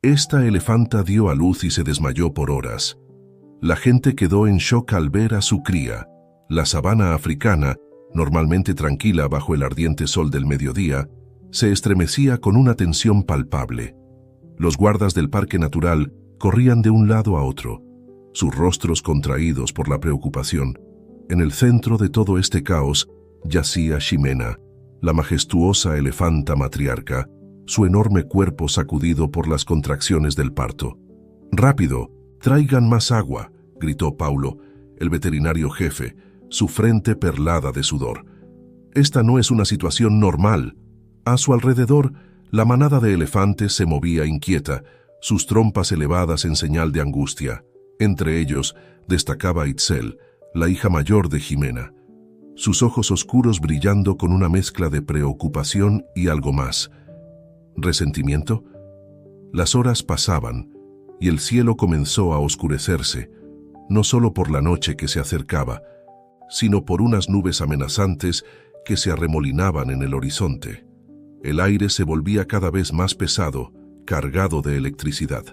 Esta elefanta dio a luz y se desmayó por horas. La gente quedó en shock al ver a su cría. La sabana africana, normalmente tranquila bajo el ardiente sol del mediodía, se estremecía con una tensión palpable. Los guardas del parque natural corrían de un lado a otro, sus rostros contraídos por la preocupación. En el centro de todo este caos yacía Ximena, la majestuosa elefanta matriarca, su enorme cuerpo sacudido por las contracciones del parto. «¡Rápido! ¡Traigan más agua!», gritó Paulo, el veterinario jefe, su frente perlada de sudor. «Esta no es una situación normal». A su alrededor, la manada de elefantes se movía inquieta, sus trompas elevadas en señal de angustia. Entre ellos destacaba Itzel, la hija mayor de Ximena, sus ojos oscuros brillando con una mezcla de preocupación y algo más. ¿Resentimiento? Las horas pasaban y el cielo comenzó a oscurecerse, no solo por la noche que se acercaba, sino por unas nubes amenazantes que se arremolinaban en el horizonte. El aire se volvía cada vez más pesado, cargado de electricidad.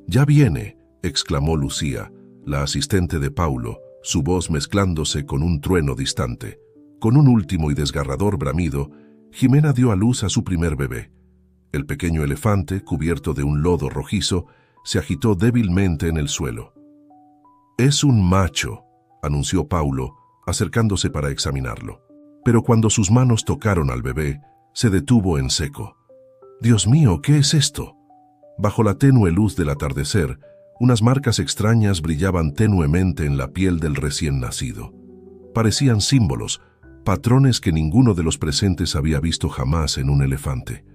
«¡Ya viene!», exclamó Lucía, la asistente de Paulo, su voz mezclándose con un trueno distante. Con un último y desgarrador bramido, Ximena dio a luz a su primer bebé. El pequeño elefante, cubierto de un lodo rojizo, se agitó débilmente en el suelo. «Es un macho», anunció Paulo, acercándose para examinarlo. Pero cuando sus manos tocaron al bebé, se detuvo en seco. «Dios mío, ¿qué es esto?». Bajo la tenue luz del atardecer, unas marcas extrañas brillaban tenuemente en la piel del recién nacido. Parecían símbolos, patrones que ninguno de los presentes había visto jamás en un elefante.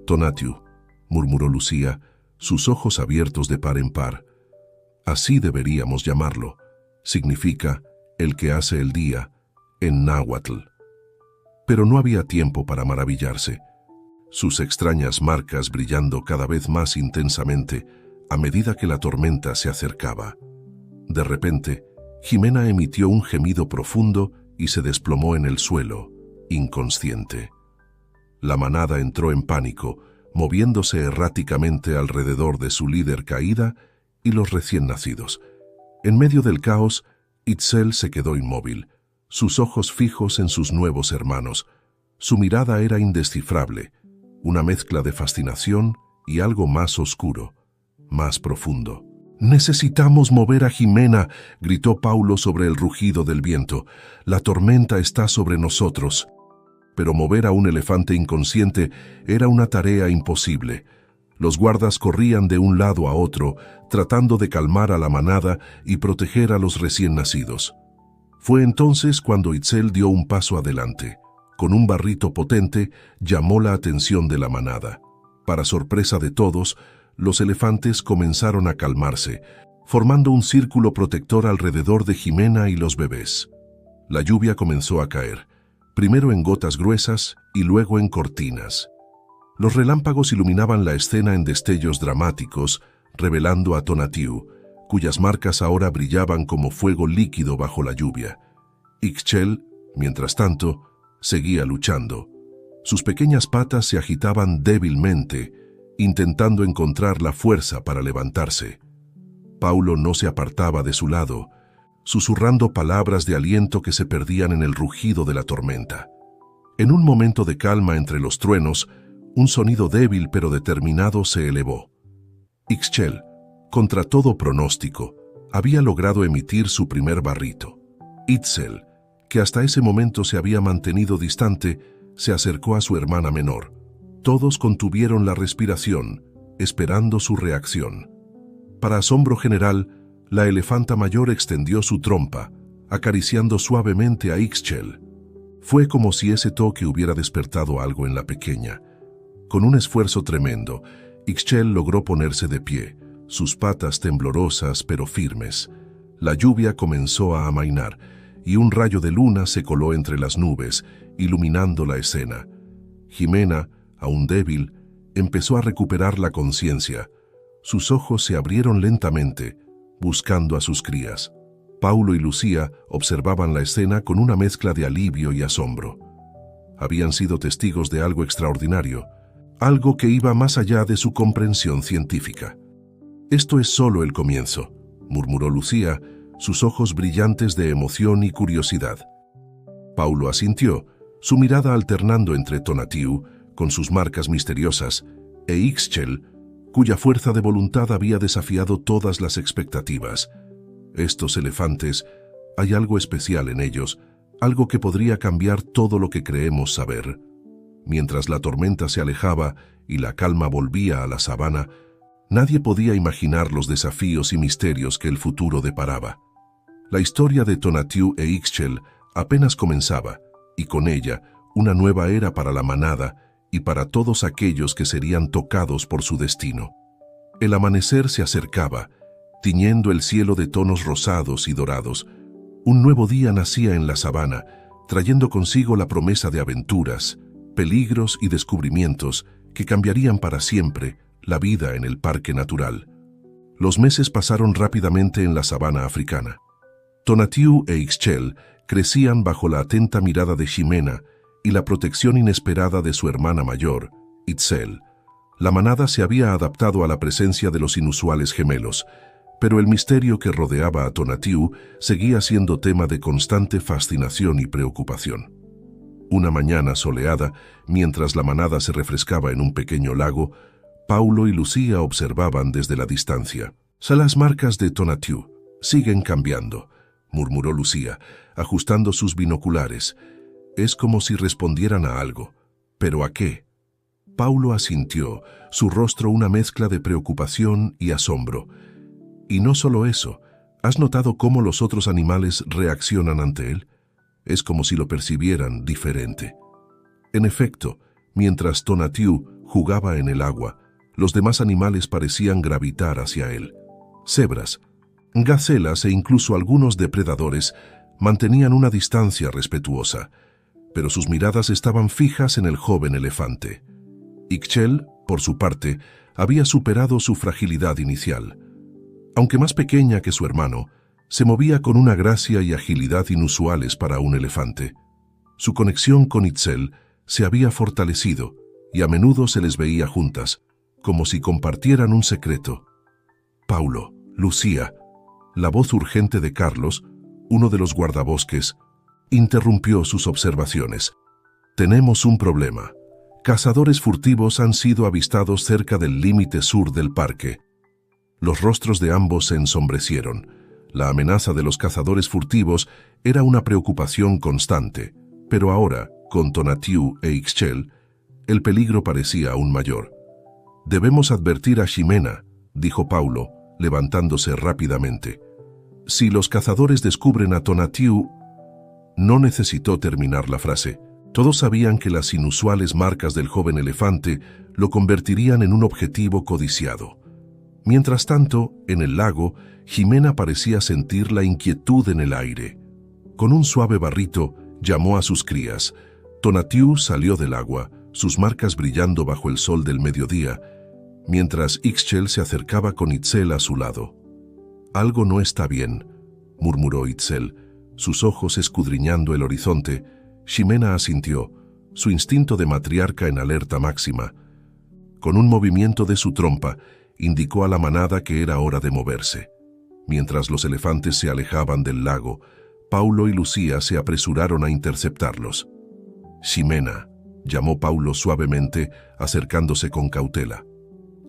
«Tonatiuh», murmuró Lucía, sus ojos abiertos de par en par. «Así deberíamos llamarlo. Significa el que hace el día, en náhuatl». Pero no había tiempo para maravillarse. Sus extrañas marcas brillando cada vez más intensamente a medida que la tormenta se acercaba. De repente, Ximena emitió un gemido profundo y se desplomó en el suelo, inconsciente. La manada entró en pánico, moviéndose erráticamente alrededor de su líder caída y los recién nacidos. En medio del caos, Itzel se quedó inmóvil, sus ojos fijos en sus nuevos hermanos. Su mirada era indescifrable, una mezcla de fascinación y algo más oscuro, más profundo. «Necesitamos mover a Ximena», gritó Paulo sobre el rugido del viento. «La tormenta está sobre nosotros». Pero mover a un elefante inconsciente era una tarea imposible. Los guardas corrían de un lado a otro, tratando de calmar a la manada y proteger a los recién nacidos. Fue entonces cuando Itzel dio un paso adelante. Con un barrito potente, llamó la atención de la manada. Para sorpresa de todos, los elefantes comenzaron a calmarse, formando un círculo protector alrededor de Ximena y los bebés. La lluvia comenzó a caer, primero en gotas gruesas y luego en cortinas. Los relámpagos iluminaban la escena en destellos dramáticos, revelando a Tonatiuh, cuyas marcas ahora brillaban como fuego líquido bajo la lluvia. Ixchel, mientras tanto, seguía luchando. Sus pequeñas patas se agitaban débilmente, intentando encontrar la fuerza para levantarse. Paulo no se apartaba de su lado, susurrando palabras de aliento que se perdían en el rugido de la tormenta. En un momento de calma entre los truenos, un sonido débil pero determinado se elevó. Ixchel, contra todo pronóstico, había logrado emitir su primer barrito. Itzel, que hasta ese momento se había mantenido distante, se acercó a su hermana menor. Todos contuvieron la respiración, esperando su reacción. Para asombro general, la elefanta mayor extendió su trompa, acariciando suavemente a Ixchel. Fue como si ese toque hubiera despertado algo en la pequeña. Con un esfuerzo tremendo, Ixchel logró ponerse de pie, sus patas temblorosas pero firmes. La lluvia comenzó a amainar, y un rayo de luna se coló entre las nubes, iluminando la escena. Ximena, aún débil, empezó a recuperar la conciencia. Sus ojos se abrieron lentamente, buscando a sus crías. Paulo y Lucía observaban la escena con una mezcla de alivio y asombro. Habían sido testigos de algo extraordinario, algo que iba más allá de su comprensión científica. «Esto es solo el comienzo», murmuró Lucía, sus ojos brillantes de emoción y curiosidad. Paulo asintió, su mirada alternando entre Tonatiuh, con sus marcas misteriosas, e Ixchel, cuya fuerza de voluntad había desafiado todas las expectativas. Estos elefantes, hay algo especial en ellos, algo que podría cambiar todo lo que creemos saber. Mientras la tormenta se alejaba y la calma volvía a la sabana, nadie podía imaginar los desafíos y misterios que el futuro deparaba. La historia de Tonatiuh e Ixchel apenas comenzaba, y con ella una nueva era para la manada y para todos aquellos que serían tocados por su destino. El amanecer se acercaba, tiñendo el cielo de tonos rosados y dorados. Un nuevo día nacía en la sabana, trayendo consigo la promesa de aventuras, peligros y descubrimientos que cambiarían para siempre la vida en el parque natural. Los meses pasaron rápidamente en la sabana africana. Tonatiuh e Ixchel crecían bajo la atenta mirada de Ximena y la protección inesperada de su hermana mayor, Itzel. La manada se había adaptado a la presencia de los inusuales gemelos, pero el misterio que rodeaba a Tonatiuh seguía siendo tema de constante fascinación y preocupación. Una mañana soleada, mientras la manada se refrescaba en un pequeño lago, Paulo y Lucía observaban desde la distancia. «Las marcas de Tonatiuh siguen cambiando», murmuró Lucía, ajustando sus binoculares. «Es como si respondieran a algo. ¿Pero a qué?» Paulo asintió, su rostro una mezcla de preocupación y asombro. «Y no solo eso, ¿has notado cómo los otros animales reaccionan ante él? Es como si lo percibieran diferente». En efecto, mientras Tonatiuh jugaba en el agua, los demás animales parecían gravitar hacia él. Cebras, gacelas e incluso algunos depredadores mantenían una distancia respetuosa, pero sus miradas estaban fijas en el joven elefante. Ixchel, por su parte, había superado su fragilidad inicial. Aunque más pequeña que su hermano, se movía con una gracia y agilidad inusuales para un elefante. Su conexión con Itzel se había fortalecido y a menudo se les veía juntas, como si compartieran un secreto. «Paulo, Lucía», la voz urgente de Carlos, uno de los guardabosques, interrumpió sus observaciones. «Tenemos un problema. Cazadores furtivos han sido avistados cerca del límite sur del parque». Los rostros de ambos se ensombrecieron. La amenaza de los cazadores furtivos era una preocupación constante, pero ahora, con Tonatiuh e Ixchel, el peligro parecía aún mayor. «Debemos advertir a Ximena», dijo Paulo, levantándose rápidamente. «Si los cazadores descubren a Tonatiuh…» No necesitó terminar la frase. Todos sabían que las inusuales marcas del joven elefante lo convertirían en un objetivo codiciado. Mientras tanto, en el lago, Ximena parecía sentir la inquietud en el aire. Con un suave barrito, llamó a sus crías. Tonatiuh salió del agua, sus marcas brillando bajo el sol del mediodía, mientras Ixchel se acercaba con Itzel a su lado. «Algo no está bien», murmuró Itzel, sus ojos escudriñando el horizonte. Ximena asintió, su instinto de matriarca en alerta máxima. Con un movimiento de su trompa, indicó a la manada que era hora de moverse. Mientras los elefantes se alejaban del lago, Paulo y Lucía se apresuraron a interceptarlos. «Ximena», llamó Paulo suavemente, acercándose con cautela.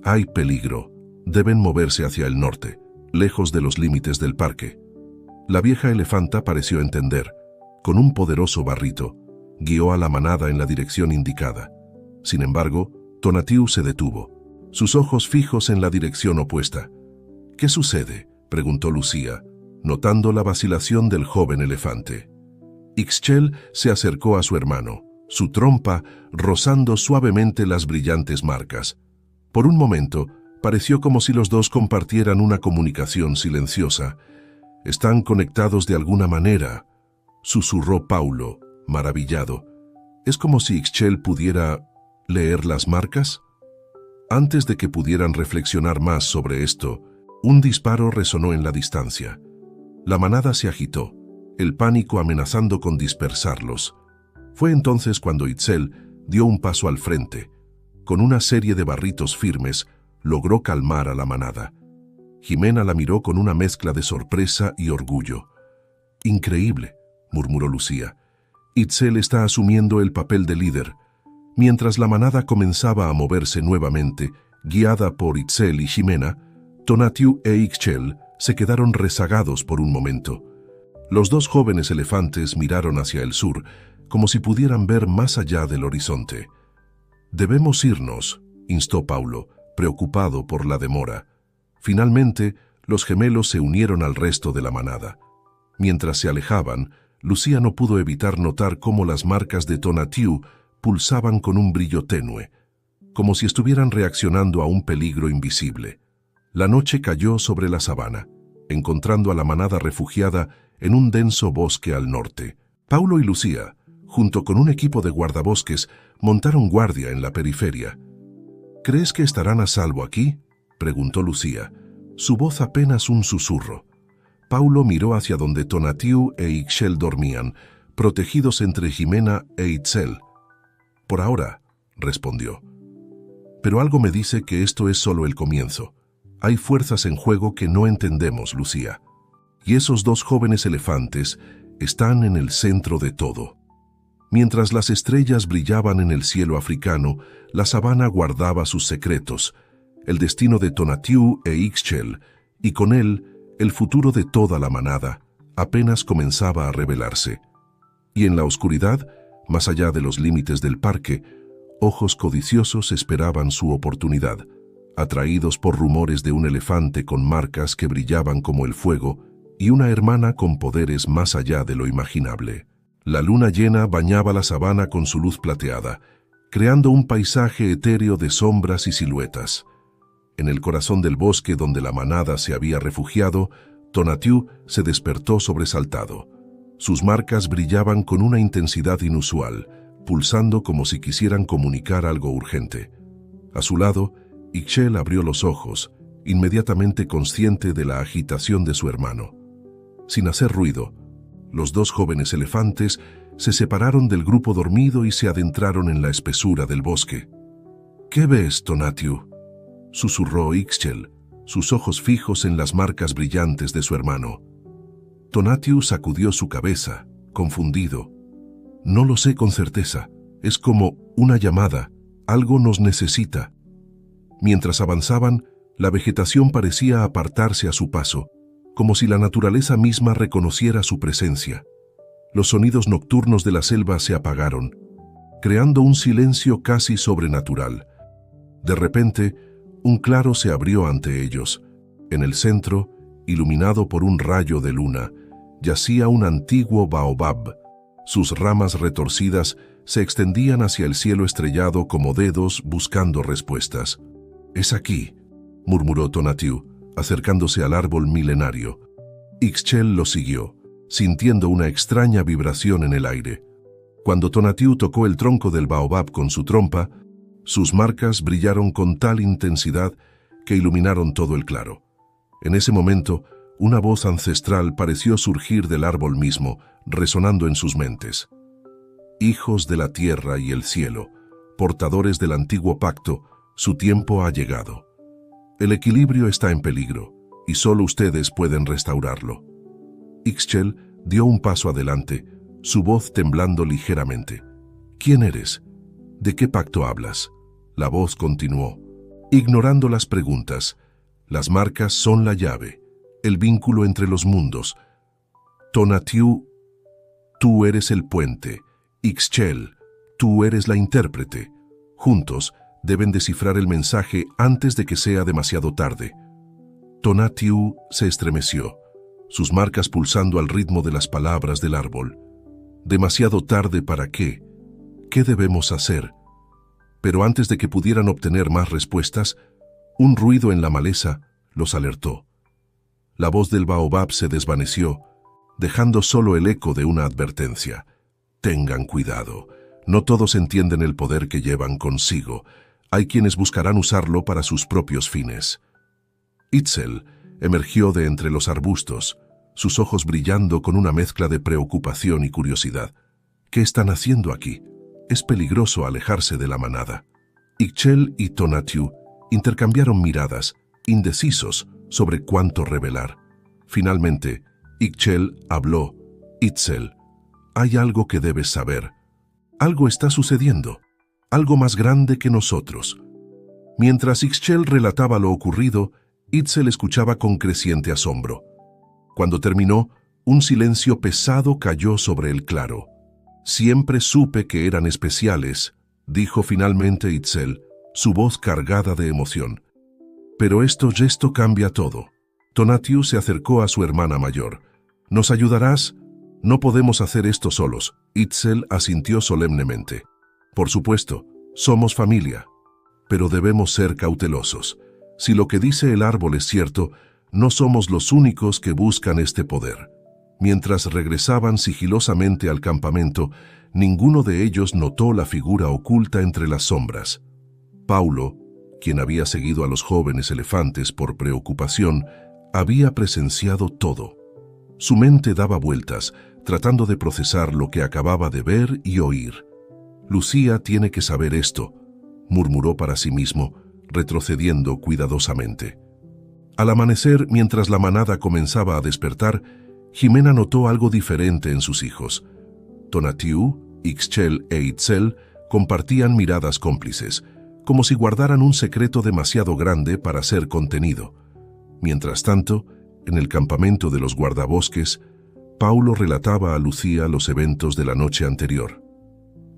«Hay peligro. Deben moverse hacia el norte, lejos de los límites del parque». La vieja elefanta pareció entender. Con un poderoso barrito, guió a la manada en la dirección indicada. Sin embargo, Tonatiuh se detuvo, sus ojos fijos en la dirección opuesta. «¿Qué sucede?», preguntó Lucía, notando la vacilación del joven elefante. Ixchel se acercó a su hermano, su trompa rozando suavemente las brillantes marcas. Por un momento, pareció como si los dos compartieran una comunicación silenciosa. «Están conectados de alguna manera», susurró Paulo, maravillado. «¿Es como si Ixchel pudiera leer las marcas?». Antes de que pudieran reflexionar más sobre esto, un disparo resonó en la distancia. La manada se agitó, el pánico amenazando con dispersarlos. Fue entonces cuando Itzel dio un paso al frente. Con una serie de barritos firmes, logró calmar a la manada. Jimena la miró con una mezcla de sorpresa y orgullo. «Increíble», murmuró Lucía. «Itzel está asumiendo el papel de líder». Mientras la manada comenzaba a moverse nuevamente, guiada por Itzel y Jimena, Tonatiuh e Ixchel se quedaron rezagados por un momento. Los dos jóvenes elefantes miraron hacia el sur, como si pudieran ver más allá del horizonte. «Debemos irnos», instó Paulo, preocupado por la demora. Finalmente, los gemelos se unieron al resto de la manada. Mientras se alejaban, Lucía no pudo evitar notar cómo las marcas de Tonatiuh pulsaban con un brillo tenue, como si estuvieran reaccionando a un peligro invisible. La noche cayó sobre la sabana, encontrando a la manada refugiada en un denso bosque al norte. Paulo y Lucía, junto con un equipo de guardabosques, montaron guardia en la periferia. «¿Crees que estarán a salvo aquí?», preguntó Lucía, su voz apenas un susurro. Paulo miró hacia donde Tonatiuh e Ixchel dormían, protegidos entre Jimena e Itzel. «Por ahora», respondió. «Pero algo me dice que esto es solo el comienzo. Hay fuerzas en juego que no entendemos, Lucía. Y esos dos jóvenes elefantes están en el centro de todo». Mientras las estrellas brillaban en el cielo africano, la sabana guardaba sus secretos, el destino de Tonatiuh e Ixchel, y con él, el futuro de toda la manada, apenas comenzaba a revelarse. Y en la oscuridad, más allá de los límites del parque, ojos codiciosos esperaban su oportunidad, atraídos por rumores de un elefante con marcas que brillaban como el fuego y una hermana con poderes más allá de lo imaginable. La luna llena bañaba la sabana con su luz plateada, creando un paisaje etéreo de sombras y siluetas. En el corazón del bosque donde la manada se había refugiado, Tonatiuh se despertó sobresaltado. Sus marcas brillaban con una intensidad inusual, pulsando como si quisieran comunicar algo urgente. A su lado, Ixchel abrió los ojos, inmediatamente consciente de la agitación de su hermano. Sin hacer ruido, los dos jóvenes elefantes se separaron del grupo dormido y se adentraron en la espesura del bosque. «¿Qué ves, Tonatiuh?», susurró Ixchel, sus ojos fijos en las marcas brillantes de su hermano. Tonatiuh sacudió su cabeza, confundido. «No lo sé con certeza. Es como una llamada. Algo nos necesita». Mientras avanzaban, la vegetación parecía apartarse a su paso, como si la naturaleza misma reconociera su presencia. Los sonidos nocturnos de la selva se apagaron, creando un silencio casi sobrenatural. De repente, un claro se abrió ante ellos. En el centro, iluminado por un rayo de luna, yacía un antiguo baobab. Sus ramas retorcidas se extendían hacia el cielo estrellado como dedos buscando respuestas. «Es aquí», murmuró Tonatiuh, acercándose al árbol milenario. Ixchel lo siguió, sintiendo una extraña vibración en el aire. Cuando Tonatiuh tocó el tronco del baobab con su trompa, sus marcas brillaron con tal intensidad que iluminaron todo el claro. En ese momento, una voz ancestral pareció surgir del árbol mismo, resonando en sus mentes. «Hijos de la tierra y el cielo, portadores del antiguo pacto, su tiempo ha llegado. El equilibrio está en peligro, y solo ustedes pueden restaurarlo». Ixchel dio un paso adelante, su voz temblando ligeramente. «¿Quién eres? ¿De qué pacto hablas?». La voz continuó, ignorando las preguntas. «Las marcas son la llave, el vínculo entre los mundos. Tonatiuh, tú eres el puente. Ixchel, tú eres la intérprete. Juntos deben descifrar el mensaje antes de que sea demasiado tarde». Tonatiuh se estremeció, sus marcas pulsando al ritmo de las palabras del árbol. «¿Demasiado tarde para qué? ¿Qué debemos hacer?». Pero antes de que pudieran obtener más respuestas, un ruido en la maleza los alertó. La voz del baobab se desvaneció, dejando solo el eco de una advertencia. «Tengan cuidado. No todos entienden el poder que llevan consigo. Hay quienes buscarán usarlo para sus propios fines». Itzel emergió de entre los arbustos, sus ojos brillando con una mezcla de preocupación y curiosidad. «¿Qué están haciendo aquí? Es peligroso alejarse de la manada». Ixchel y Tonatiuh intercambiaron miradas, indecisos sobre cuánto revelar. Finalmente, Ixchel habló. «Itzel, hay algo que debes saber. Algo está sucediendo, algo más grande que nosotros». Mientras Ixchel relataba lo ocurrido, Itzel escuchaba con creciente asombro. Cuando terminó, un silencio pesado cayó sobre el claro. «Siempre supe que eran especiales», dijo finalmente Itzel, su voz cargada de emoción. «Pero esto cambia todo». Tonatiuh se acercó a su hermana mayor. «¿Nos ayudarás? No podemos hacer esto solos». Itzel asintió solemnemente. «Por supuesto, somos familia. Pero debemos ser cautelosos. Si lo que dice el árbol es cierto, no somos los únicos que buscan este poder». Mientras regresaban sigilosamente al campamento, ninguno de ellos notó la figura oculta entre las sombras. Paulo, quien había seguido a los jóvenes elefantes por preocupación, había presenciado todo. Su mente daba vueltas, tratando de procesar lo que acababa de ver y oír. «Lucía tiene que saber esto», murmuró para sí mismo, retrocediendo cuidadosamente. Al amanecer, mientras la manada comenzaba a despertar, Ximena notó algo diferente en sus hijos. Tonatiuh, Ixchel e Itzel compartían miradas cómplices, como si guardaran un secreto demasiado grande para ser contenido. Mientras tanto, en el campamento de los guardabosques, Paulo relataba a Lucía los eventos de la noche anterior.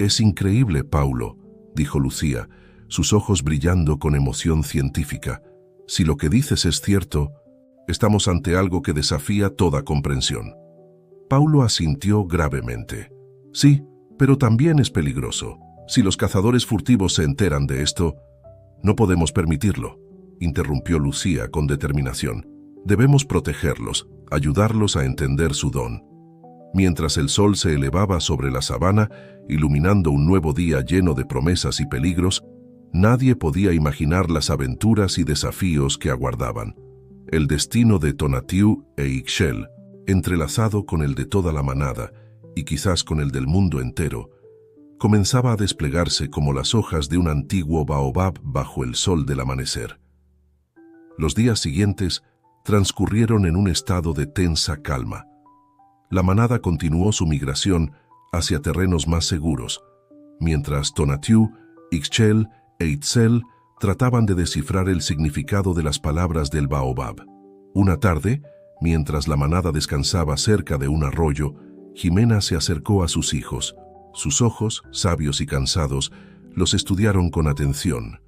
«Es increíble, Paulo», dijo Lucía, sus ojos brillando con emoción científica. «Si lo que dices es cierto, estamos ante algo que desafía toda comprensión». Paulo asintió gravemente. «Sí, pero también es peligroso. Si los cazadores furtivos se enteran de esto, no podemos permitirlo», interrumpió Lucía con determinación. «Debemos protegerlos, ayudarlos a entender su don». Mientras el sol se elevaba sobre la sabana, iluminando un nuevo día lleno de promesas y peligros, nadie podía imaginar las aventuras y desafíos que aguardaban. El destino de Tonatiuh e Ixchel, entrelazado con el de toda la manada, y quizás con el del mundo entero, comenzaba a desplegarse como las hojas de un antiguo baobab bajo el sol del amanecer. Los días siguientes transcurrieron en un estado de tensa calma. La manada continuó su migración hacia terrenos más seguros, mientras Tonatiuh, Ixchel e Itzel trataban de descifrar el significado de las palabras del baobab. Una tarde, mientras la manada descansaba cerca de un arroyo, Ximena se acercó a sus hijos. Sus ojos, sabios y cansados, los estudiaron con atención.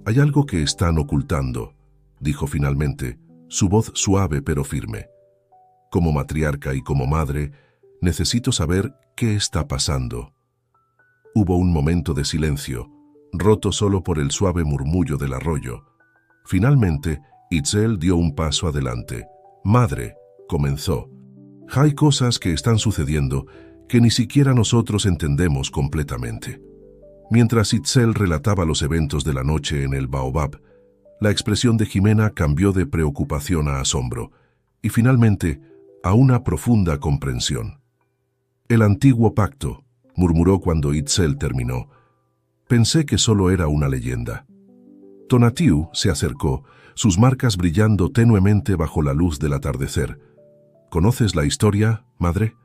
«Hay algo que están ocultando», dijo finalmente, su voz suave pero firme. «Como matriarca y como madre, necesito saber qué está pasando». Hubo un momento de silencio, roto solo por el suave murmullo del arroyo. Finalmente, Itzel dio un paso adelante. «Madre», comenzó, «hay cosas que están sucediendo que ni siquiera nosotros entendemos completamente». Mientras Itzel relataba los eventos de la noche en el baobab, la expresión de Ximena cambió de preocupación a asombro y finalmente a una profunda comprensión. «El antiguo pacto», murmuró cuando Itzel terminó. «Pensé que solo era una leyenda». Tonatiuh se acercó, sus marcas brillando tenuemente bajo la luz del atardecer. «¿Conoces la historia, madre?»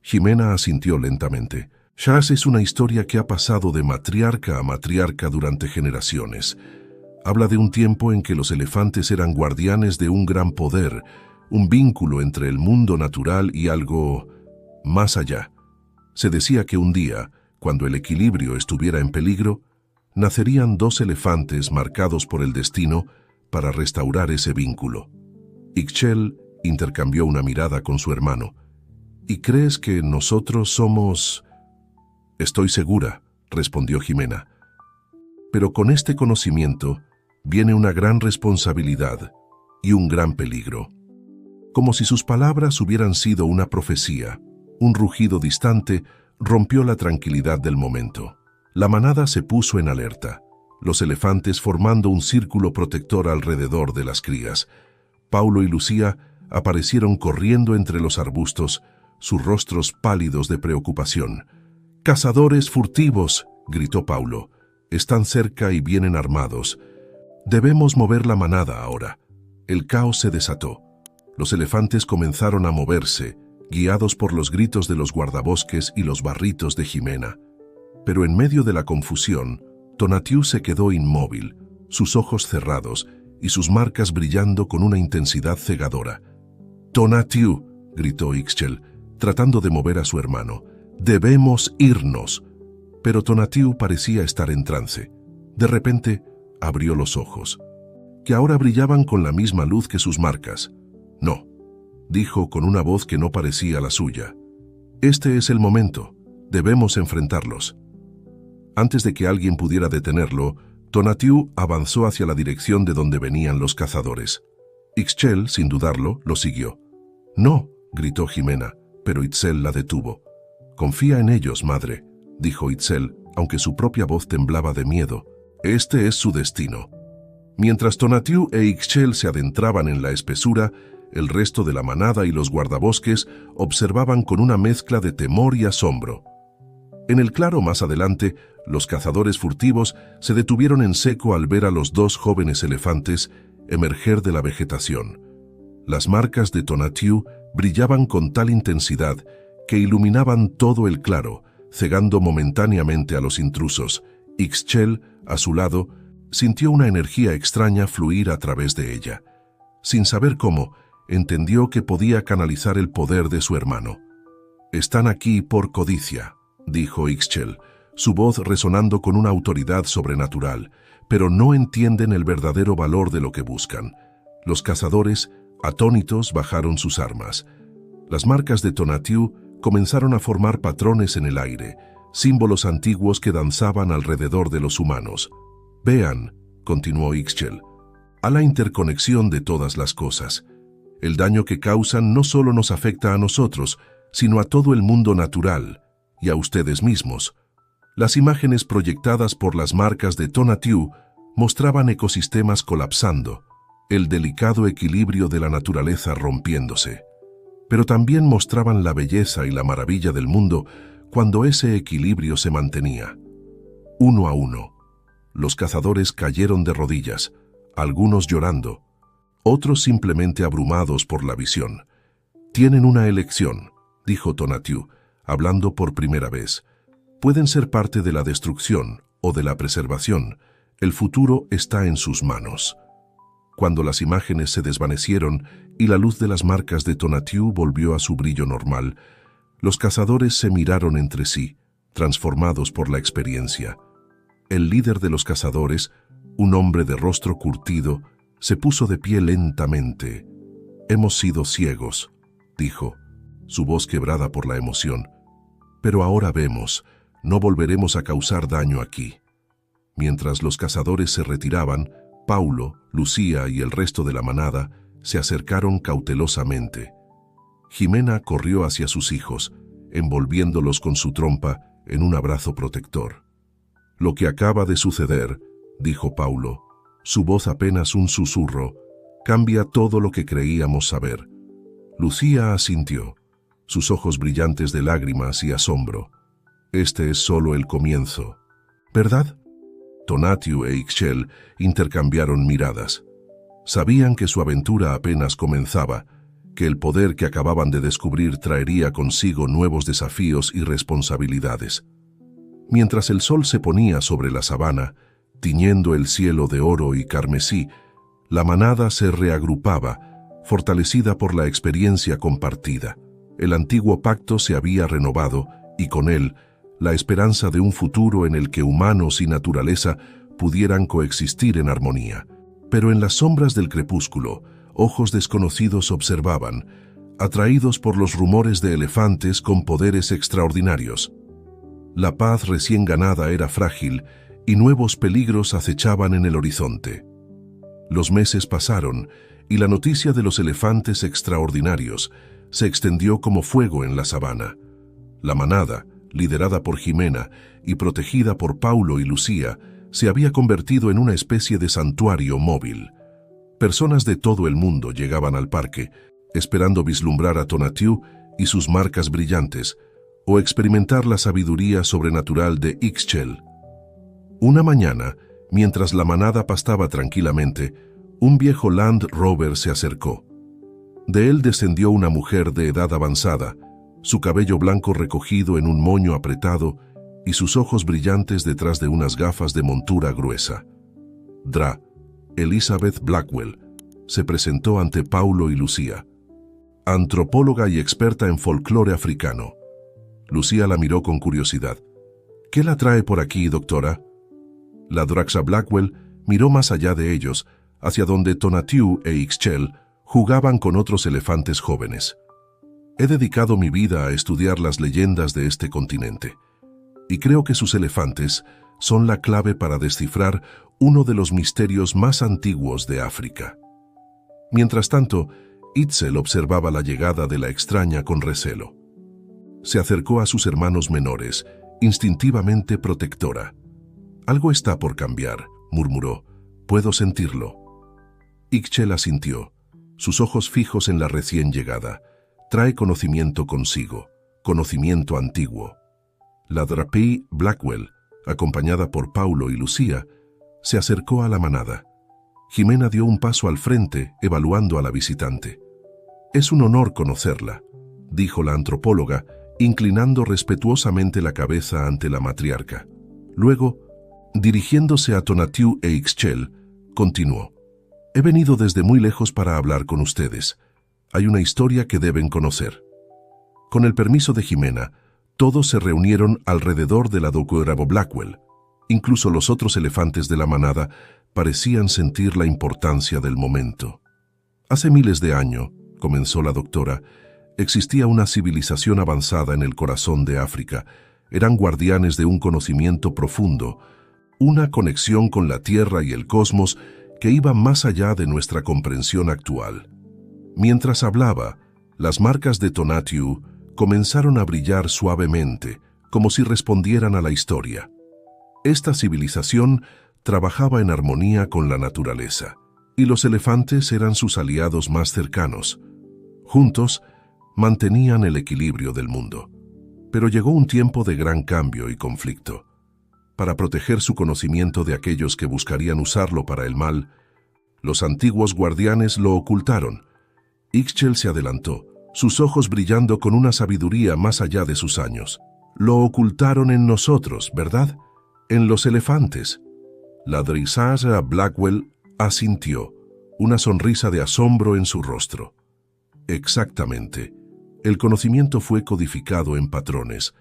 Ximena asintió lentamente. «Shas es una historia que ha pasado de matriarca a matriarca durante generaciones. Habla de un tiempo en que los elefantes eran guardianes de un gran poder, un vínculo entre el mundo natural y algo más allá. Se decía que un día, cuando el equilibrio estuviera en peligro, nacerían dos elefantes marcados por el destino para restaurar ese vínculo». Ixchel intercambió una mirada con su hermano. «¿Y crees que nosotros somos...?» «Estoy segura», respondió Ximena. «Pero con este conocimiento viene una gran responsabilidad y un gran peligro». Como si sus palabras hubieran sido una profecía, un rugido distante rompió la tranquilidad del momento. La manada se puso en alerta, los elefantes formando un círculo protector alrededor de las crías. Paulo y Lucía aparecieron corriendo entre los arbustos, sus rostros pálidos de preocupación. «¡Cazadores furtivos!», gritó Paulo. Están cerca y vienen armados. Debemos mover la manada ahora. El caos se desató. Los elefantes comenzaron a moverse, guiados por los gritos de los guardabosques y los barritos de Jimena. Pero en medio de la confusión, Tonatiuh se quedó inmóvil, sus ojos cerrados y sus marcas brillando con una intensidad cegadora. «Tonatiuh», gritó Ixchel, tratando de mover a su hermano, «debemos irnos». Pero Tonatiuh parecía estar en trance. De repente, abrió los ojos, que ahora brillaban con la misma luz que sus marcas. «No», dijo con una voz que no parecía la suya. «Este es el momento. Debemos enfrentarlos». Antes de que alguien pudiera detenerlo, Tonatiuh avanzó hacia la dirección de donde venían los cazadores. Ixchel, sin dudarlo, lo siguió. «No», gritó Jimena, pero Itzel la detuvo. «Confía en ellos, madre», dijo Itzel, aunque su propia voz temblaba de miedo. «Este es su destino». Mientras Tonatiuh e Ixchel se adentraban en la espesura, el resto de la manada y los guardabosques observaban con una mezcla de temor y asombro. En el claro más adelante, los cazadores furtivos se detuvieron en seco al ver a los dos jóvenes elefantes emerger de la vegetación. Las marcas de Tonatiuh brillaban con tal intensidad que iluminaban todo el claro, cegando momentáneamente a los intrusos. Ixchel, a su lado, sintió una energía extraña fluir a través de ella. Sin saber cómo, entendió que podía canalizar el poder de su hermano. «Están aquí por codicia», dijo Ixchel, su voz resonando con una autoridad sobrenatural, «pero no entienden el verdadero valor de lo que buscan». Los cazadores, atónitos, bajaron sus armas. Las marcas de Tonatiuh comenzaron a formar patrones en el aire, símbolos antiguos que danzaban alrededor de los humanos. «Vean», continuó Ixchel, «a la interconexión de todas las cosas. El daño que causan no solo nos afecta a nosotros, sino a todo el mundo natural y a ustedes mismos». Las imágenes proyectadas por las marcas de Tonatiuh mostraban ecosistemas colapsando, el delicado equilibrio de la naturaleza rompiéndose. Pero también mostraban la belleza y la maravilla del mundo cuando ese equilibrio se mantenía. Uno a uno, los cazadores cayeron de rodillas, algunos llorando, otros simplemente abrumados por la visión. «Tienen una elección», dijo Tonatiuh, hablando por primera vez. «Pueden ser parte de la destrucción o de la preservación. El futuro está en sus manos». Cuando las imágenes se desvanecieron y la luz de las marcas de Tonatiuh volvió a su brillo normal, los cazadores se miraron entre sí, transformados por la experiencia. El líder de los cazadores, un hombre de rostro curtido, se puso de pie lentamente. «Hemos sido ciegos», dijo, su voz quebrada por la emoción. «Pero ahora vemos, no volveremos a causar daño aquí». Mientras los cazadores se retiraban, Paulo, Lucía y el resto de la manada se acercaron cautelosamente. Jimena corrió hacia sus hijos, envolviéndolos con su trompa en un abrazo protector. «Lo que acaba de suceder», dijo Paulo, su voz apenas un susurro, «cambia todo lo que creíamos saber». Lucía asintió, sus ojos brillantes de lágrimas y asombro. «Este es solo el comienzo, ¿verdad?». Tonatiuh e Ixchel intercambiaron miradas. Sabían que su aventura apenas comenzaba, que el poder que acababan de descubrir traería consigo nuevos desafíos y responsabilidades. Mientras el sol se ponía sobre la sabana, tiñendo el cielo de oro y carmesí, la manada se reagrupaba, fortalecida por la experiencia compartida. El antiguo pacto se había renovado y con él, la esperanza de un futuro en el que humanos y naturaleza pudieran coexistir en armonía. Pero en las sombras del crepúsculo, ojos desconocidos observaban, atraídos por los rumores de elefantes con poderes extraordinarios. La paz recién ganada era frágil y nuevos peligros acechaban en el horizonte. Los meses pasaron y la noticia de los elefantes extraordinarios se extendió como fuego en la sabana. La manada, liderada por Jimena y protegida por Paulo y Lucía, se había convertido en una especie de santuario móvil. Personas de todo el mundo llegaban al parque, esperando vislumbrar a Tonatiuh y sus marcas brillantes, o experimentar la sabiduría sobrenatural de Ixchel. Una mañana, mientras la manada pastaba tranquilamente, un viejo Land Rover se acercó. De él descendió una mujer de edad avanzada, su cabello blanco recogido en un moño apretado y sus ojos brillantes detrás de unas gafas de montura gruesa. Dra. Elizabeth Blackwell se presentó ante Paulo y Lucía, antropóloga y experta en folclore africano. Lucía la miró con curiosidad. «¿Qué la trae por aquí, doctora?» La Draxa Blackwell miró más allá de ellos, hacia donde Tonatiuh e Ixchel jugaban con otros elefantes jóvenes. «He dedicado mi vida a estudiar las leyendas de este continente, y creo que sus elefantes son la clave para descifrar uno de los misterios más antiguos de África». Mientras tanto, Itzel observaba la llegada de la extraña con recelo. Se acercó a sus hermanos menores, instintivamente protectora. «Algo está por cambiar», murmuró. «Puedo sentirlo». Ixchel asintió, sus ojos fijos en la recién llegada. «Trae conocimiento consigo, conocimiento antiguo». La Drapie Blackwell, acompañada por Paulo y Lucía, se acercó a la manada. Jimena dio un paso al frente, evaluando a la visitante. «Es un honor conocerla», dijo la antropóloga, inclinando respetuosamente la cabeza ante la matriarca. Luego, dirigiéndose a Tonatiuh e Ixchel, continuó. «He venido desde muy lejos para hablar con ustedes. Hay una historia que deben conocer». Con el permiso de Jimena, todos se reunieron alrededor de la doctora Blackwell. Incluso los otros elefantes de la manada parecían sentir la importancia del momento. «Hace miles de años», comenzó la doctora, «existía una civilización avanzada en el corazón de África. Eran guardianes de un conocimiento profundo, una conexión con la Tierra y el cosmos que iba más allá de nuestra comprensión actual». Mientras hablaba, las marcas de Tonatiuh comenzaron a brillar suavemente, como si respondieran a la historia. Esta civilización trabajaba en armonía con la naturaleza, y los elefantes eran sus aliados más cercanos. Juntos, mantenían el equilibrio del mundo. Pero llegó un tiempo de gran cambio y conflicto. Para proteger su conocimiento de aquellos que buscarían usarlo para el mal, los antiguos guardianes lo ocultaron. Ixchel se adelantó, sus ojos brillando con una sabiduría más allá de sus años. «Lo ocultaron en nosotros, ¿verdad? En los elefantes». La Draxa Blackwell asintió, una sonrisa de asombro en su rostro. «Exactamente. El conocimiento fue codificado en patrones,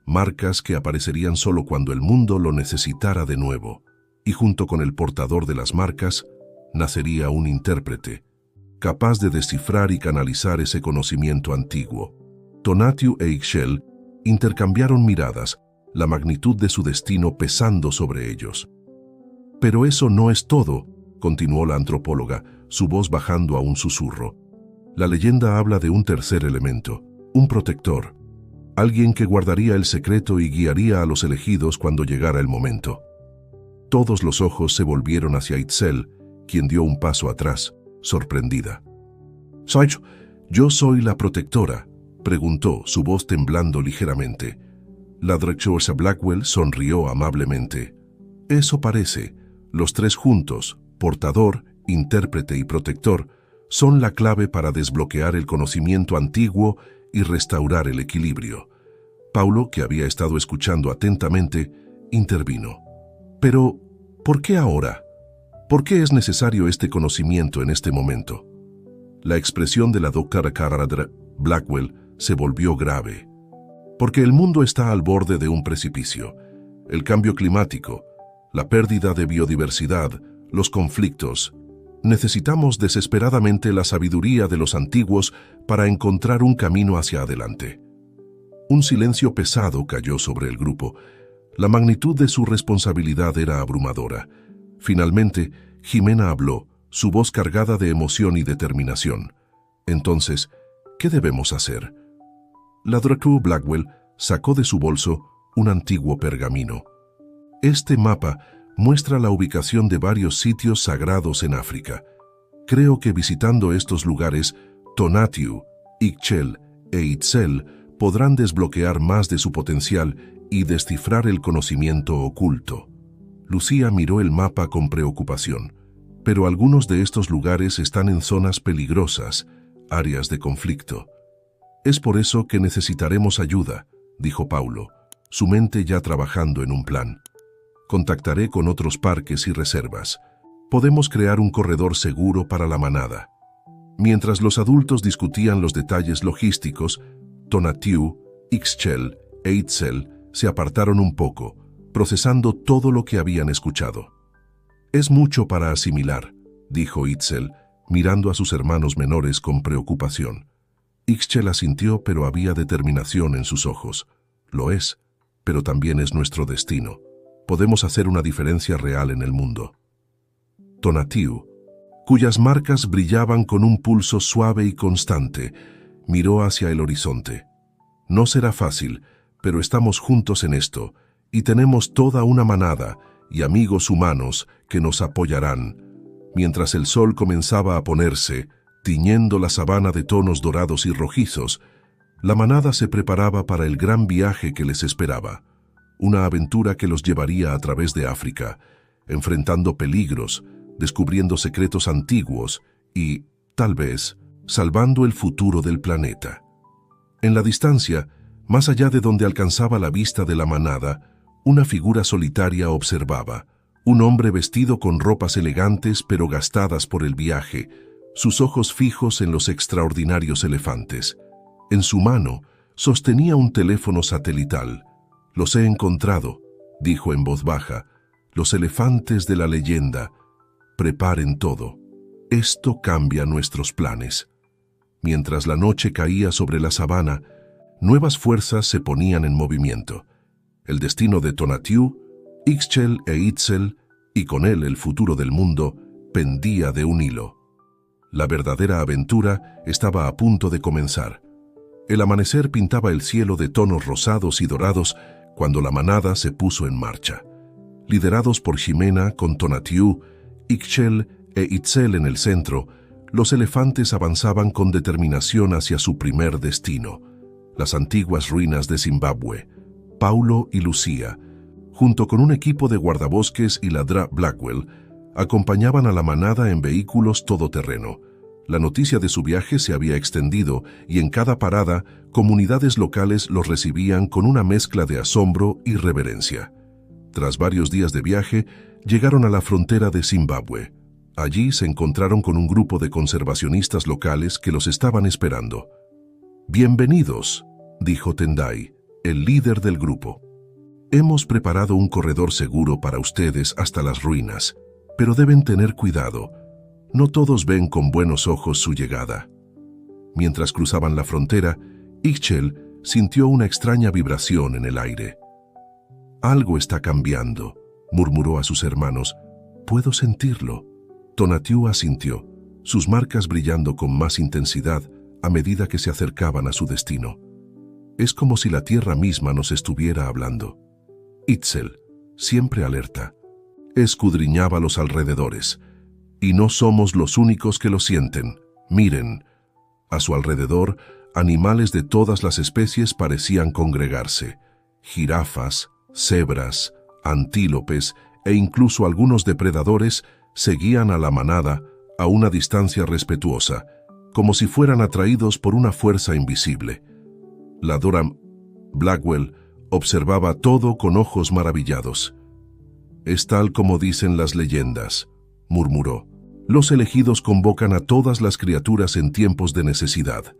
marcas que aparecerían solo cuando el mundo lo necesitara de nuevo, y junto con el portador de las marcas, nacería un intérprete, capaz de descifrar y canalizar ese conocimiento antiguo». Tonatiuh e Ixchel intercambiaron miradas, la magnitud de su destino pesando sobre ellos. «Pero eso no es todo», continuó la antropóloga, su voz bajando a un susurro. «La leyenda habla de un tercer elemento, un protector, alguien que guardaría el secreto y guiaría a los elegidos cuando llegara el momento». Todos los ojos se volvieron hacia Itzel, quien dio un paso atrás, sorprendida. «¿Yo soy la protectora?», preguntó, su voz temblando ligeramente. La Draxa Blackwell sonrió amablemente. «Eso parece. Los tres juntos, portador, intérprete y protector, son la clave para desbloquear el conocimiento antiguo y restaurar el equilibrio». Paulo, que había estado escuchando atentamente, intervino. «Pero, ¿por qué ahora? ¿Por qué es necesario este conocimiento en este momento?». La expresión de la doctora Blackwell se volvió grave. «Porque el mundo está al borde de un precipicio. El cambio climático, la pérdida de biodiversidad, los conflictos. Necesitamos desesperadamente la sabiduría de los antiguos para encontrar un camino hacia adelante». Un silencio pesado cayó sobre el grupo. La magnitud de su responsabilidad era abrumadora. Finalmente, Jimena habló, su voz cargada de emoción y determinación. «Entonces, ¿qué debemos hacer?». La Draxa Blackwell sacó de su bolso un antiguo pergamino. «Este mapa muestra la ubicación de varios sitios sagrados en África. Creo que visitando estos lugares, Tonatiuh, Ixchel e Itzel podrán desbloquear más de su potencial y descifrar el conocimiento oculto». Lucía miró el mapa con preocupación. Pero algunos de estos lugares están en zonas peligrosas, áreas de conflicto. Es por eso que necesitaremos ayuda, dijo Paulo, su mente ya trabajando en un plan. Contactaré con otros parques y reservas. Podemos crear un corredor seguro para la manada. Mientras los adultos discutían los detalles logísticos, Tonatiuh, Ixchel e Itzel se apartaron un poco, procesando todo lo que habían escuchado. «Es mucho para asimilar», dijo Itzel, mirando a sus hermanos menores con preocupación. Ixchel asintió, pero había determinación en sus ojos. «Lo es, pero también es nuestro destino. Podemos hacer una diferencia real en el mundo». Tonatiuh, cuyas marcas brillaban con un pulso suave y constante, miró hacia el horizonte. «No será fácil, pero estamos juntos en esto, y tenemos toda una manada y amigos humanos que nos apoyarán». Mientras el sol comenzaba a ponerse, tiñendo la sabana de tonos dorados y rojizos, la manada se preparaba para el gran viaje que les esperaba, una aventura que los llevaría a través de África, enfrentando peligros, descubriendo secretos antiguos y, tal vez, salvando el futuro del planeta. En la distancia, más allá de donde alcanzaba la vista de la manada, una figura solitaria observaba, un hombre vestido con ropas elegantes pero gastadas por el viaje, sus ojos fijos en los extraordinarios elefantes. En su mano sostenía un teléfono satelital. «Los he encontrado», dijo en voz baja, «los elefantes de la leyenda. Preparen todo. Esto cambia nuestros planes». Mientras la noche caía sobre la sabana, nuevas fuerzas se ponían en movimiento. El destino de Tonatiuh, Ixchel e Itzel, y con él el futuro del mundo, pendía de un hilo. La verdadera aventura estaba a punto de comenzar. El amanecer pintaba el cielo de tonos rosados y dorados cuando la manada se puso en marcha. Liderados por Ximena con Tonatiuh, Ixchel e Itzel en el centro, los elefantes avanzaban con determinación hacia su primer destino, las antiguas ruinas de Zimbabue. Paulo y Lucía, junto con un equipo de guardabosques y la Dra Blackwell, acompañaban a la manada en vehículos todoterreno. La noticia de su viaje se había extendido y en cada parada, comunidades locales los recibían con una mezcla de asombro y reverencia. Tras varios días de viaje, llegaron a la frontera de Zimbabue. Allí se encontraron con un grupo de conservacionistas locales que los estaban esperando. «Bienvenidos», dijo Tendai, el líder del grupo. «Hemos preparado un corredor seguro para ustedes hasta las ruinas, pero deben tener cuidado. No todos ven con buenos ojos su llegada». Mientras cruzaban la frontera, Ixchel sintió una extraña vibración en el aire. «Algo está cambiando», murmuró a sus hermanos. «Puedo sentirlo». Tonatiuh asintió, sus marcas brillando con más intensidad a medida que se acercaban a su destino. «Es como si la tierra misma nos estuviera hablando». Itzel, siempre alerta, escudriñaba los alrededores. «Y no somos los únicos que lo sienten. Miren». A su alrededor, animales de todas las especies parecían congregarse. Jirafas, cebras, antílopes e incluso algunos depredadores seguían a la manada a una distancia respetuosa, como si fueran atraídos por una fuerza invisible. La Dra Blackwell observaba todo con ojos maravillados. «Es tal como dicen las leyendas», murmuró. «Los elegidos convocan a todas las criaturas en tiempos de necesidad».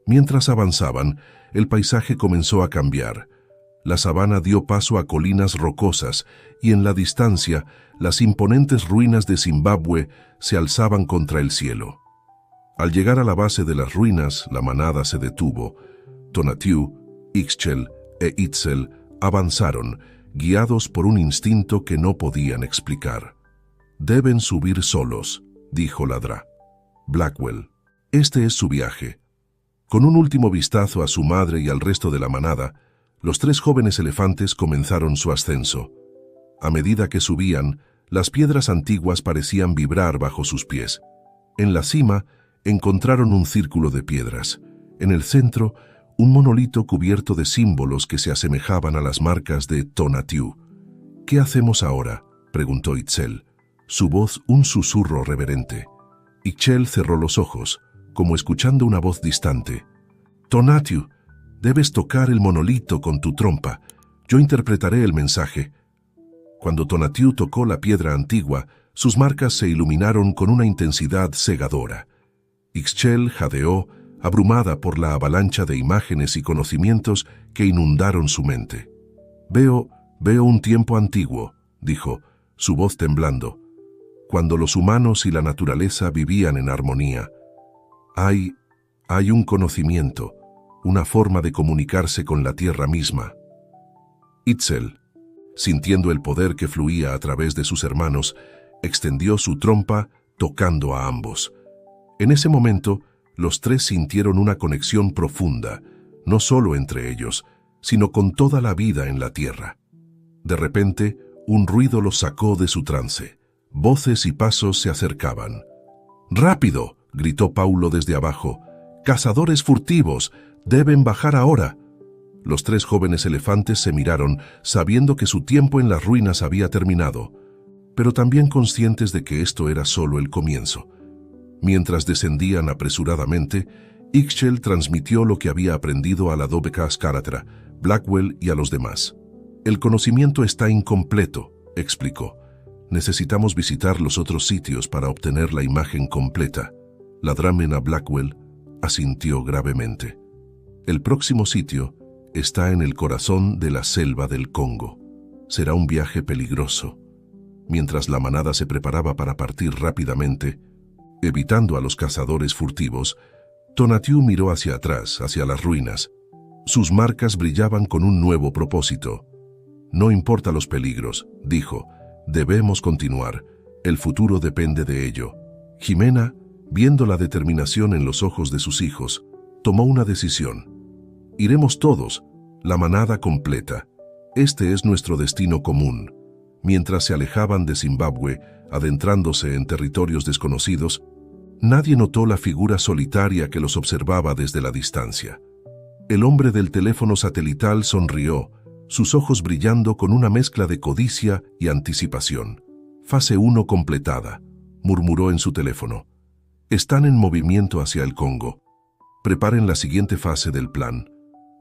Mientras avanzaban, el paisaje comenzó a cambiar. La sabana dio paso a colinas rocosas y en la distancia, las imponentes ruinas de Zimbabue se alzaban contra el cielo. Al llegar a la base de las ruinas, la manada se detuvo. Tonatiuh, Ixchel e Itzel avanzaron, guiados por un instinto que no podían explicar. «Deben subir solos», dijo la Dra Blackwell. «Este es su viaje». Con un último vistazo a su madre y al resto de la manada, los tres jóvenes elefantes comenzaron su ascenso. A medida que subían, las piedras antiguas parecían vibrar bajo sus pies. En la cima, encontraron un círculo de piedras. En el centro, un monolito cubierto de símbolos que se asemejaban a las marcas de Tonatiuh. «¿Qué hacemos ahora?», preguntó Itzel, su voz un susurro reverente. Ixchel cerró los ojos, como escuchando una voz distante. Tonatiuh, debes tocar el monolito con tu trompa. Yo interpretaré el mensaje. Cuando Tonatiuh tocó la piedra antigua, sus marcas se iluminaron con una intensidad cegadora. Ixchel jadeó, abrumada por la avalancha de imágenes y conocimientos que inundaron su mente. Veo un tiempo antiguo, dijo, su voz temblando, cuando los humanos y la naturaleza vivían en armonía. Hay un conocimiento, una forma de comunicarse con la tierra misma. Itzel, sintiendo el poder que fluía a través de sus hermanos, extendió su trompa, tocando a ambos. En ese momento, los tres sintieron una conexión profunda, no solo entre ellos, sino con toda la vida en la tierra. De repente, un ruido los sacó de su trance. Voces y pasos se acercaban. ¡Rápido!, gritó Paulo desde abajo. ¡Cazadores furtivos! ¡Deben bajar ahora! Los tres jóvenes elefantes se miraron, sabiendo que su tiempo en las ruinas había terminado, pero también conscientes de que esto era solo el comienzo. Mientras descendían apresuradamente, Ixchel transmitió lo que había aprendido a la Dobekaskaratra, Blackwell y a los demás. El conocimiento está incompleto, explicó. Necesitamos visitar los otros sitios para obtener la imagen completa. La Dramena Blackwell asintió gravemente. El próximo sitio está en el corazón de la selva del Congo. Será un viaje peligroso. Mientras la manada se preparaba para partir rápidamente, evitando a los cazadores furtivos, Tonatiuh miró hacia atrás, hacia las ruinas. Sus marcas brillaban con un nuevo propósito. No importa los peligros, dijo, debemos continuar. El futuro depende de ello. Jimena, viendo la determinación en los ojos de sus hijos, tomó una decisión. Iremos todos, la manada completa. Este es nuestro destino común. Mientras se alejaban de Zimbabue, adentrándose en territorios desconocidos, nadie notó la figura solitaria que los observaba desde la distancia. El hombre del teléfono satelital sonrió, sus ojos brillando con una mezcla de codicia y anticipación. Fase 1 completada, murmuró en su teléfono. Están en movimiento hacia el Congo. Preparen la siguiente fase del plan.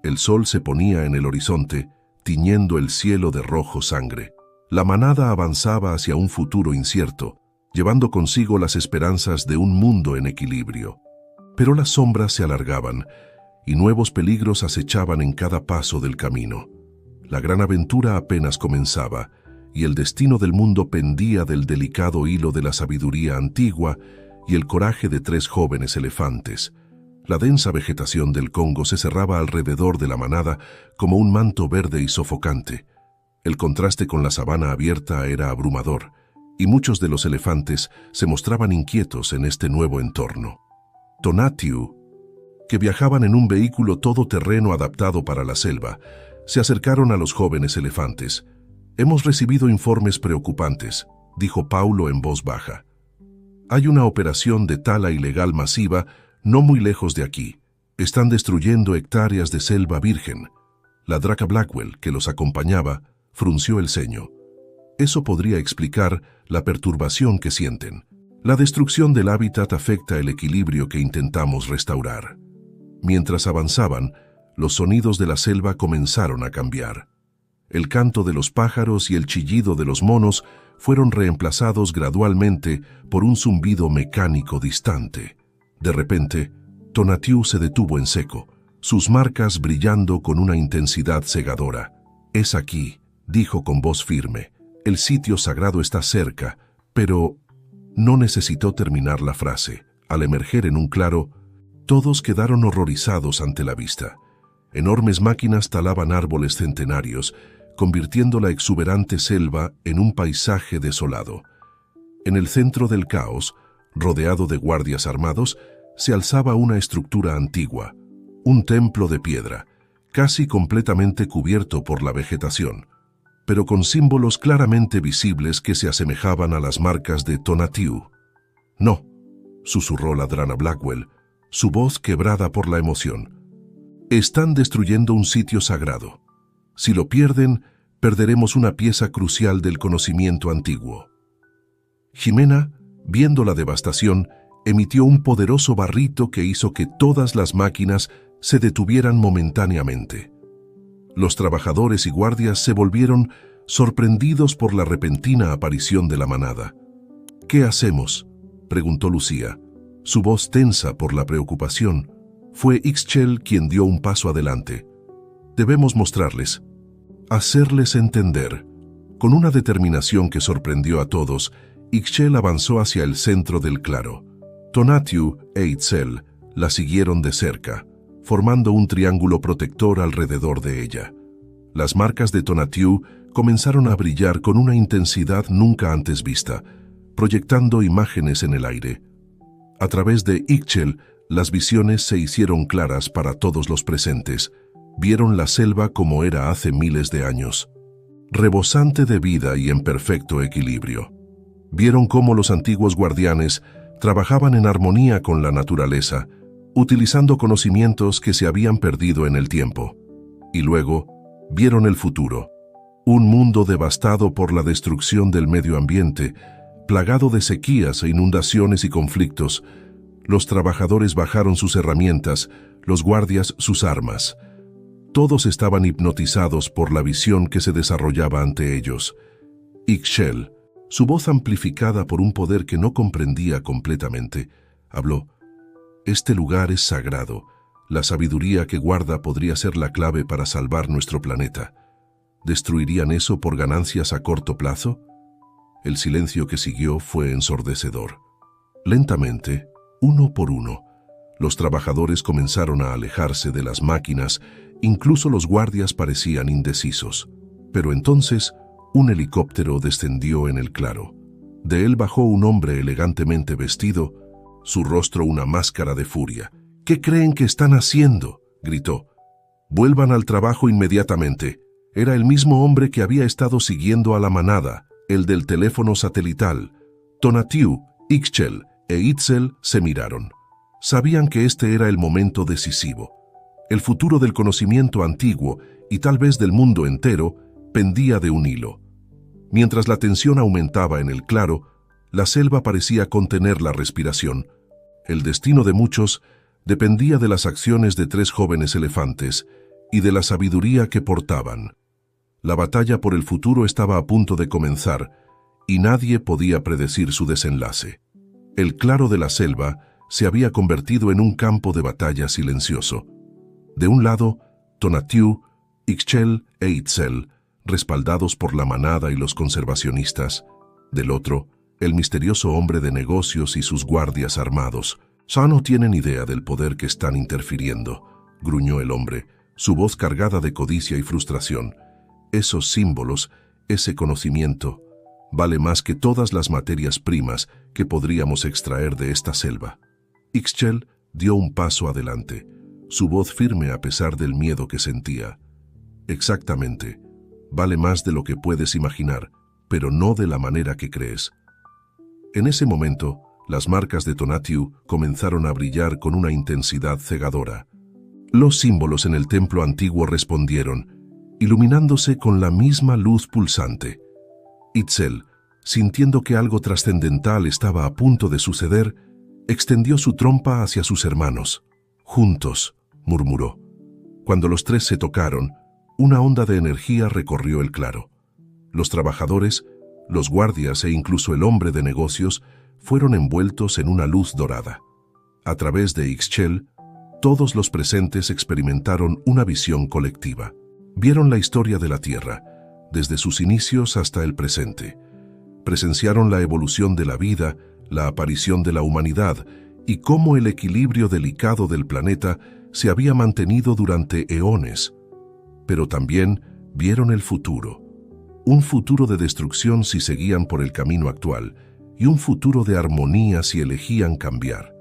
El sol se ponía en el horizonte, tiñendo el cielo de rojo sangre. La manada avanzaba hacia un futuro incierto, llevando consigo las esperanzas de un mundo en equilibrio. Pero las sombras se alargaban, y nuevos peligros acechaban en cada paso del camino. La gran aventura apenas comenzaba, y el destino del mundo pendía del delicado hilo de la sabiduría antigua y el coraje de tres jóvenes elefantes. La densa vegetación del Congo se cerraba alrededor de la manada como un manto verde y sofocante. El contraste con la sabana abierta era abrumador, y muchos de los elefantes se mostraban inquietos en este nuevo entorno. Tonatiuh, que viajaban en un vehículo todoterreno adaptado para la selva, se acercaron a los jóvenes elefantes. «Hemos recibido informes preocupantes», dijo Paulo en voz baja. «Hay una operación de tala ilegal masiva no muy lejos de aquí. Están destruyendo hectáreas de selva virgen». La Draca Blackwell, que los acompañaba, frunció el ceño. Eso podría explicar la perturbación que sienten. La destrucción del hábitat afecta el equilibrio que intentamos restaurar. Mientras avanzaban, los sonidos de la selva comenzaron a cambiar. El canto de los pájaros y el chillido de los monos fueron reemplazados gradualmente por un zumbido mecánico distante. De repente, Tonatiuh se detuvo en seco, sus marcas brillando con una intensidad cegadora. «Es aquí», dijo con voz firme. «El sitio sagrado está cerca», pero no necesitó terminar la frase. Al emerger en un claro, todos quedaron horrorizados ante la vista. Enormes máquinas talaban árboles centenarios, convirtiendo la exuberante selva en un paisaje desolado. En el centro del caos, rodeado de guardias armados, se alzaba una estructura antigua, un templo de piedra, casi completamente cubierto por la vegetación, pero con símbolos claramente visibles que se asemejaban a las marcas de Tonatiuh. «No», susurró la Drana Blackwell, su voz quebrada por la emoción. «Están destruyendo un sitio sagrado. Si lo pierden, perderemos una pieza crucial del conocimiento antiguo. Jimena, viendo la devastación, emitió un poderoso barrito que hizo que todas las máquinas se detuvieran momentáneamente. Los trabajadores y guardias se volvieron sorprendidos por la repentina aparición de la manada. «¿Qué hacemos?», preguntó Lucía, su voz tensa por la preocupación. Fue Ixchel quien dio un paso adelante. «Debemos mostrarles, hacerles entender». Con una determinación que sorprendió a todos, Ixchel avanzó hacia el centro del claro. Tonatiuh e Itzel la siguieron de cerca, formando un triángulo protector alrededor de ella. Las marcas de Tonatiuh comenzaron a brillar con una intensidad nunca antes vista, proyectando imágenes en el aire. A través de Ixchel, las visiones se hicieron claras para todos los presentes. Vieron la selva como era hace miles de años, rebosante de vida y en perfecto equilibrio. Vieron cómo los antiguos guardianes trabajaban en armonía con la naturaleza, utilizando conocimientos que se habían perdido en el tiempo. Y luego, vieron el futuro, un mundo devastado por la destrucción del medio ambiente, plagado de sequías e inundaciones y conflictos. Los trabajadores bajaron sus herramientas, los guardias sus armas. Todos estaban hipnotizados por la visión que se desarrollaba ante ellos. Ixchel, su voz amplificada por un poder que no comprendía completamente, habló. «Este lugar es sagrado. La sabiduría que guarda podría ser la clave para salvar nuestro planeta. ¿Destruirían eso por ganancias a corto plazo?». El silencio que siguió fue ensordecedor. Lentamente, uno por uno, los trabajadores comenzaron a alejarse de las máquinas, incluso los guardias parecían indecisos. Pero entonces, un helicóptero descendió en el claro. De él bajó un hombre elegantemente vestido, su rostro una máscara de furia. «¿Qué creen que están haciendo?», gritó. «Vuelvan al trabajo inmediatamente». Era el mismo hombre que había estado siguiendo a la manada, el del teléfono satelital. Tonatiuh, Ixchel e Itzel se miraron. Sabían que este era el momento decisivo. El futuro del conocimiento antiguo, y tal vez del mundo entero, pendía de un hilo. Mientras la tensión aumentaba en el claro, la selva parecía contener la respiración. El destino de muchos dependía de las acciones de 3 jóvenes elefantes y de la sabiduría que portaban. La batalla por el futuro estaba a punto de comenzar y nadie podía predecir su desenlace. El claro de la selva se había convertido en un campo de batalla silencioso. De un lado, Tonatiuh, Ixchel e Itzel, respaldados por la manada y los conservacionistas. Del otro, el misterioso hombre de negocios y sus guardias armados. «Ya no tienen idea del poder que están interfiriendo», gruñó el hombre, su voz cargada de codicia y frustración. «Esos símbolos, ese conocimiento, vale más que todas las materias primas que podríamos extraer de esta selva». Ixchel dio un paso adelante, su voz firme a pesar del miedo que sentía. «Exactamente, vale más de lo que puedes imaginar, pero no de la manera que crees». En ese momento, las marcas de Tonatiuh comenzaron a brillar con una intensidad cegadora. Los símbolos en el templo antiguo respondieron, iluminándose con la misma luz pulsante. Itzel, sintiendo que algo trascendental estaba a punto de suceder, extendió su trompa hacia sus hermanos. «Juntos», murmuró. Cuando los 3 se tocaron, una onda de energía recorrió el claro. Los trabajadores, los guardias e incluso el hombre de negocios fueron envueltos en una luz dorada. A través de Ixchel, todos los presentes experimentaron una visión colectiva. Vieron la historia de la Tierra, desde sus inicios hasta el presente. Presenciaron la evolución de la vida, la aparición de la humanidad y cómo el equilibrio delicado del planeta se había mantenido durante eones. Pero también vieron el futuro. Un futuro de destrucción si seguían por el camino actual y un futuro de armonía si elegían cambiar.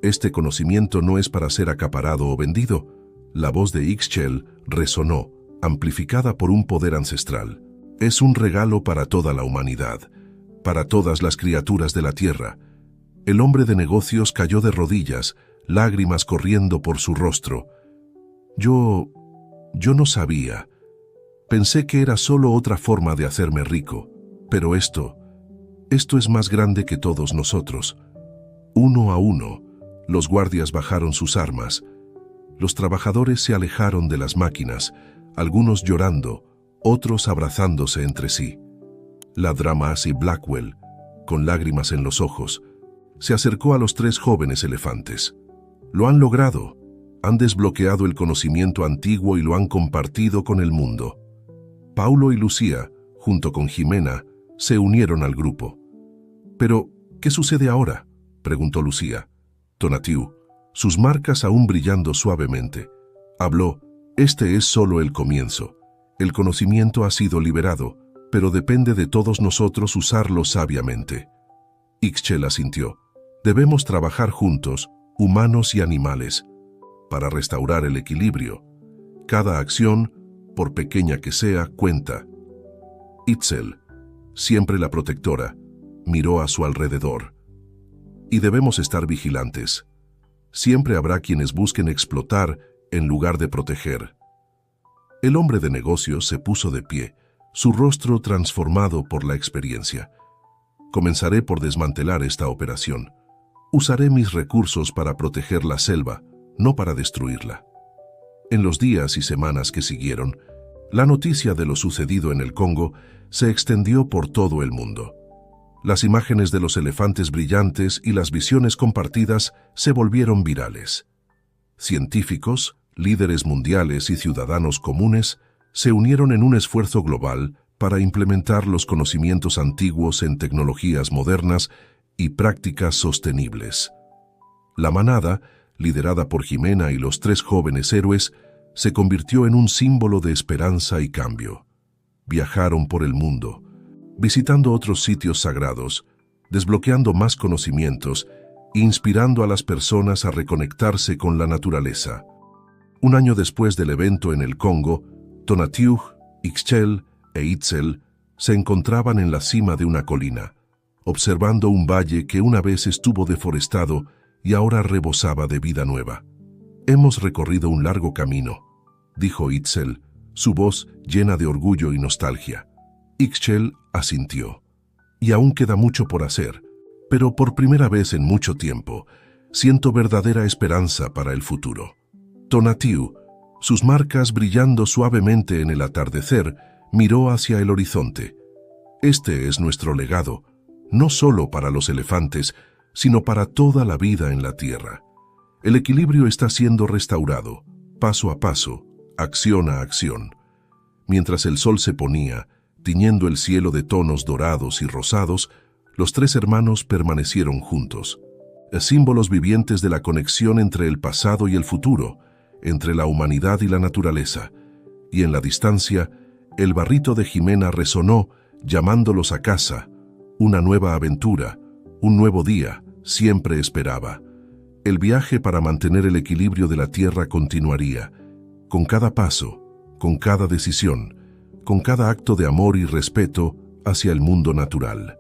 Este conocimiento no es para ser acaparado o vendido. La voz de Ixchel resonó, amplificada por un poder ancestral. Es un regalo para toda la humanidad, para todas las criaturas de la tierra. El hombre de negocios cayó de rodillas, lágrimas corriendo por su rostro. Yo no sabía. Pensé que era solo otra forma de hacerme rico, pero esto es más grande que todos nosotros. Uno a uno, los guardias bajaron sus armas. Los trabajadores se alejaron de las máquinas, algunos llorando, otros abrazándose entre sí. La Dramasi Blackwell, con lágrimas en los ojos, se acercó a los 3 jóvenes elefantes. Lo han logrado. Han desbloqueado el conocimiento antiguo y lo han compartido con el mundo. Paulo y Lucía, junto con Jimena, se unieron al grupo. «¿Pero qué sucede ahora?», preguntó Lucía. Tonatiuh, sus marcas aún brillando suavemente, habló: «Este es solo el comienzo. El conocimiento ha sido liberado, pero depende de todos nosotros usarlo sabiamente». Ixchel asintió. «Debemos trabajar juntos, humanos y animales, para restaurar el equilibrio. Cada acción, por pequeña que sea, cuenta». Itzel, siempre la protectora, miró a su alrededor. «Y debemos estar vigilantes. Siempre habrá quienes busquen explotar en lugar de proteger». El hombre de negocios se puso de pie, su rostro transformado por la experiencia. «Comenzaré por desmantelar esta operación. Usaré mis recursos para proteger la selva, no para destruirla». En los días y semanas que siguieron, la noticia de lo sucedido en el Congo se extendió por todo el mundo. Las imágenes de los elefantes brillantes y las visiones compartidas se volvieron virales. Científicos, líderes mundiales y ciudadanos comunes se unieron en un esfuerzo global para implementar los conocimientos antiguos en tecnologías modernas y prácticas sostenibles. La manada, liderada por Jimena y los 3 jóvenes héroes, se convirtió en un símbolo de esperanza y cambio. Viajaron por el mundo, visitando otros sitios sagrados, desbloqueando más conocimientos e inspirando a las personas a reconectarse con la naturaleza. Un año después del evento en el Congo, Tonatiuh, Ixchel e Itzel se encontraban en la cima de una colina, observando un valle que una vez estuvo deforestado y ahora rebosaba de vida nueva. «Hemos recorrido un largo camino», dijo Itzel, su voz llena de orgullo y nostalgia. Ixchel asintió. «Y aún queda mucho por hacer, pero por primera vez en mucho tiempo, siento verdadera esperanza para el futuro». Tonatiuh, sus marcas brillando suavemente en el atardecer, miró hacia el horizonte. «Este es nuestro legado, no solo para los elefantes, sino para toda la vida en la tierra. El equilibrio está siendo restaurado, paso a paso, acción a acción». Mientras el sol se ponía, tiñendo el cielo de tonos dorados y rosados, los 3 hermanos permanecieron juntos, símbolos vivientes de la conexión entre el pasado y el futuro, entre la humanidad y la naturaleza. Y en la distancia, el barrito de Jimena resonó, llamándolos a casa. Una nueva aventura, un nuevo día, siempre esperaba. El viaje para mantener el equilibrio de la tierra continuaría, con cada paso, con cada decisión, con cada acto de amor y respeto hacia el mundo natural.